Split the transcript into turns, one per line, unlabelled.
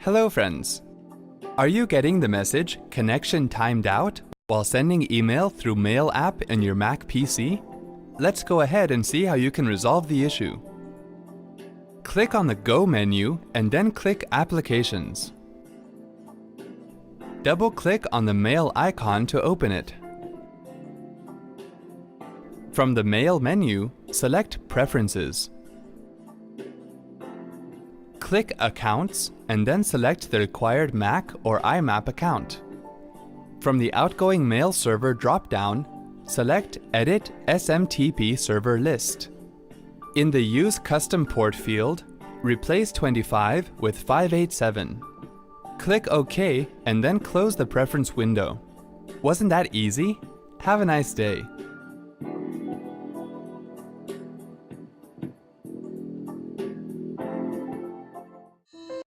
Hello friends! Are you getting the message "Connection timed out" while sending email through Mail app in your Mac PC? Let's go ahead and see how you can resolve the issue. Click on the Go menu and then click Applications. Double-click on the Mail icon to open it. From the Mail menu, select Preferences. Click Accounts and then select the required Mac or IMAP account. From the Outgoing Mail Server drop-down, select Edit SMTP Server List. In the Use Custom Port field, replace 25 with 587. Click OK and then close the preference window. Wasn't that easy? Have a nice day.